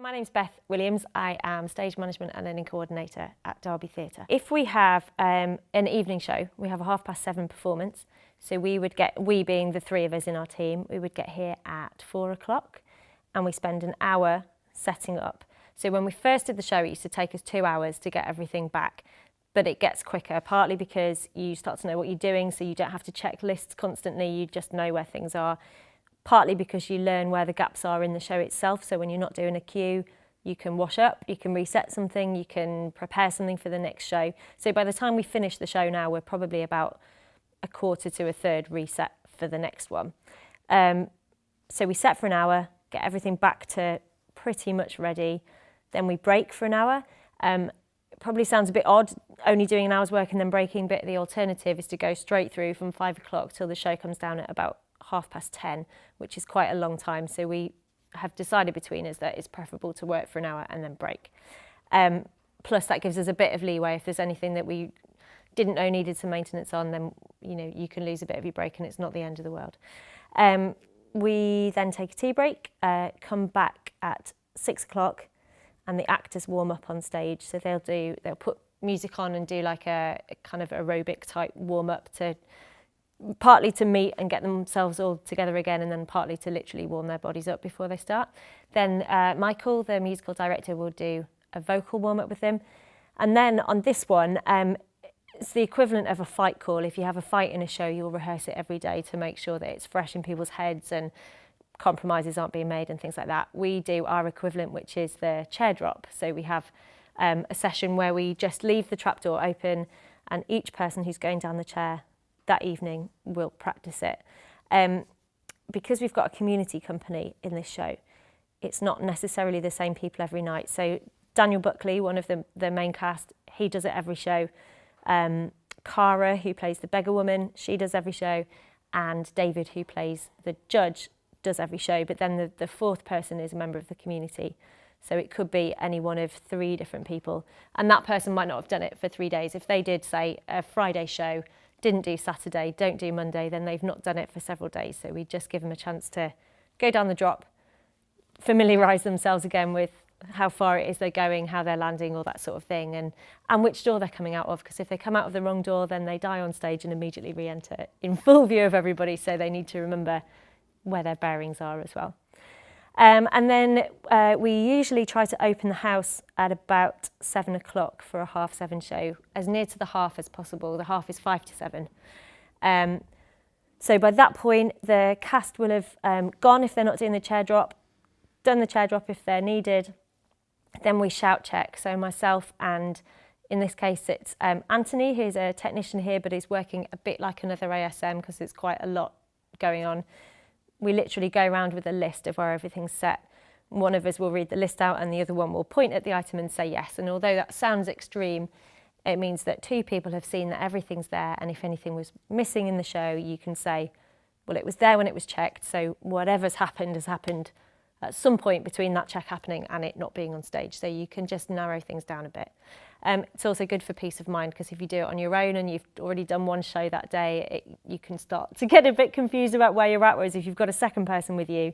My name's Beth Williams. I am stage management and learning coordinator at Derby Theatre. If we have an evening show, we have a 7:30 performance. So we being the three of us in our team, we would get here at 4 o'clock and we spend an hour setting up. So when we first did the show, it used to take us 2 hours to get everything back. But it gets quicker, partly because you start to know what you're doing, so you don't have to check lists constantly, you just know where things are. Partly because you learn where the gaps are in the show itself, so when you're not doing a cue, you can wash up, you can reset something, you can prepare something for the next show. So by the time we finish the show now, we're probably about a quarter to a third reset for the next one. So we set for an hour, get everything back to pretty much ready, then we break for an hour. It probably sounds a bit odd, only doing an hour's work and then breaking, but the alternative is to go straight through from 5 o'clock till the show comes down at about 10:30, which is quite a long time. So we have decided between us that it's preferable to work for an hour and then break. Plus that gives us a bit of leeway. If there's anything that we didn't know needed some maintenance on, then you can lose a bit of your break and it's not the end of the world. We then take a tea break, come back at 6 o'clock and the actors warm up on stage. So they'll put music on and do like a kind of aerobic type warm up partly to meet and get themselves all together again, and then partly to literally warm their bodies up before they start. Then Michael, the musical director, will do a vocal warm-up with them. And then on this one, it's the equivalent of a fight call. If you have a fight in a show, you'll rehearse it every day to make sure that it's fresh in people's heads and compromises aren't being made and things like that. We do our equivalent, which is the chair drop. So we have a session where we just leave the trapdoor open and each person who's going down the chair that evening we'll practice it. Because we've got a community company in this show, it's not necessarily the same people every night. So Daniel Buckley, one of the main cast, he does it every show. Cara, who plays the beggar woman, she does every show. And David, who plays the judge, does every show. But then the fourth person is a member of the community. So it could be any one of 3 different people. And that person might not have done it for 3 days. If they did, say, a Friday show, didn't do Saturday, don't do Monday, then they've not done it for several days. So we just give them a chance to go down the drop, familiarise themselves again with how far it is they're going, how they're landing, all that sort of thing, and which door they're coming out of. Because if they come out of the wrong door, then they die on stage and immediately re-enter in full view of everybody. So they need to remember where their bearings are as well. And then we usually try to open the house at about 7 o'clock for a 7:30 show, as near to the half as possible. The half is 5 to 7. So by that point, the cast will have gone if they're not doing the chair drop, done the chair drop if they're needed. Then we shout check. So myself and, in this case, it's Anthony, who's a technician here, but is working a bit like another ASM because it's quite a lot going on. We literally go around with a list of where everything's set. One of us will read the list out and the other one will point at the item and say yes. And although that sounds extreme, it means that 2 people have seen that everything's there, and if anything was missing in the show, you can say, well, it was there when it was checked, so whatever's happened has happened at some point between that check happening and it not being on stage. So you can just narrow things down a bit. It's also good for peace of mind, because if you do it on your own and you've already done one show that day, you can start to get a bit confused about where you're at, whereas if you've got a second person with you,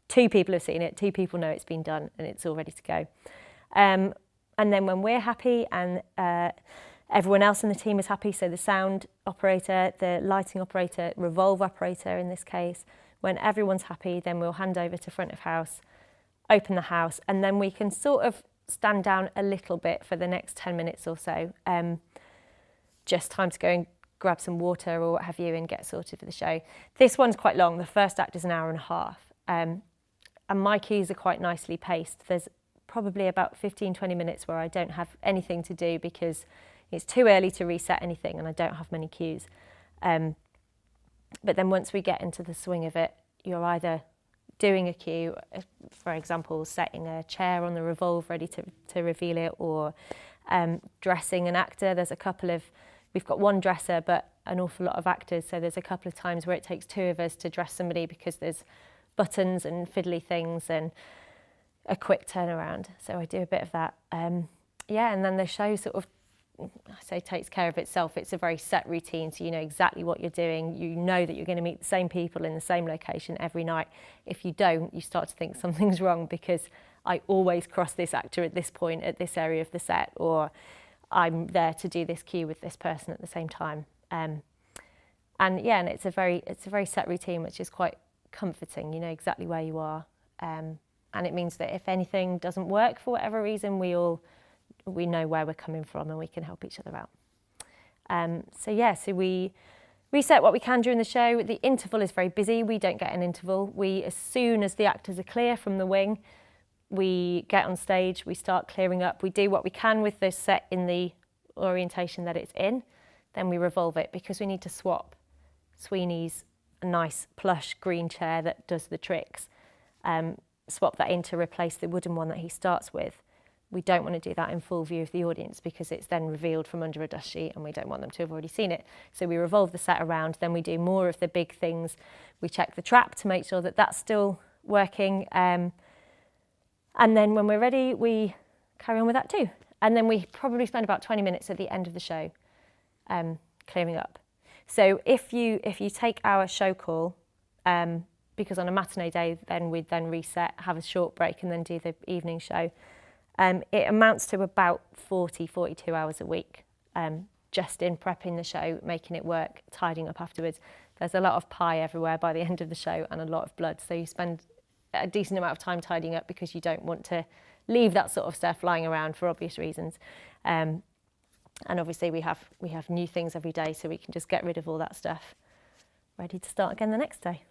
2 people have seen it, 2 people know it's been done and it's all ready to go. And then when we're happy and everyone else in the team is happy, so the sound operator, the lighting operator, revolve operator in this case, when everyone's happy, then we'll hand over to front of house, open the house, and then we can sort of stand down a little bit for the next 10 minutes or so. Just time to go and grab some water or what have you and get sorted for the show. This one's quite long. The first act is an hour and a half. And my cues are quite nicely paced. There's probably about 15-20 minutes where I don't have anything to do because it's too early to reset anything and I don't have many cues. But then once we get into the swing of it, you're either doing a cue, for example, setting a chair on the revolve ready to reveal it, or dressing an actor. We've got one dresser, but an awful lot of actors, so there's a couple of times where it takes 2 of us to dress somebody because there's buttons and fiddly things and a quick turnaround. So I do a bit of that. And then the show sort of I say takes care of itself. It's a very set routine, so you know exactly what you're doing. You know that you're going to meet the same people in the same location every night. If you don't, you start to think something's wrong, because I always cross this actor at this point at this area of the set, or I'm there to do this cue with this person at the same time. And it's a very set routine, which is quite comforting. You know exactly where you are, and it means that if anything doesn't work for whatever reason, we know where we're coming from and we can help each other out. So we reset what we can during the show. The interval is very busy. We don't get an interval. As soon as the actors are clear from the wing, we get on stage, we start clearing up. We do what we can with the set in the orientation that it's in. Then we revolve it, because we need to swap Sweeney's nice plush green chair that does the tricks, swap that in to replace the wooden one that he starts with. We don't want to do that in full view of the audience, because it's then revealed from under a dust sheet and we don't want them to have already seen it. So we revolve the set around, then we do more of the big things. We check the trap to make sure that that's still working. And then when we're ready, we carry on with that too. And then we probably spend about 20 minutes at the end of the show clearing up. So if you take our show call, because on a matinee day, then we'd then reset, have a short break and then do the evening show. It amounts to about 42 hours a week, just in prepping the show, making it work, tidying up afterwards. There's a lot of pie everywhere by the end of the show and a lot of blood. So you spend a decent amount of time tidying up, because you don't want to leave that sort of stuff lying around for obvious reasons. And obviously we have new things every day, so we can just get rid of all that stuff, ready to start again the next day.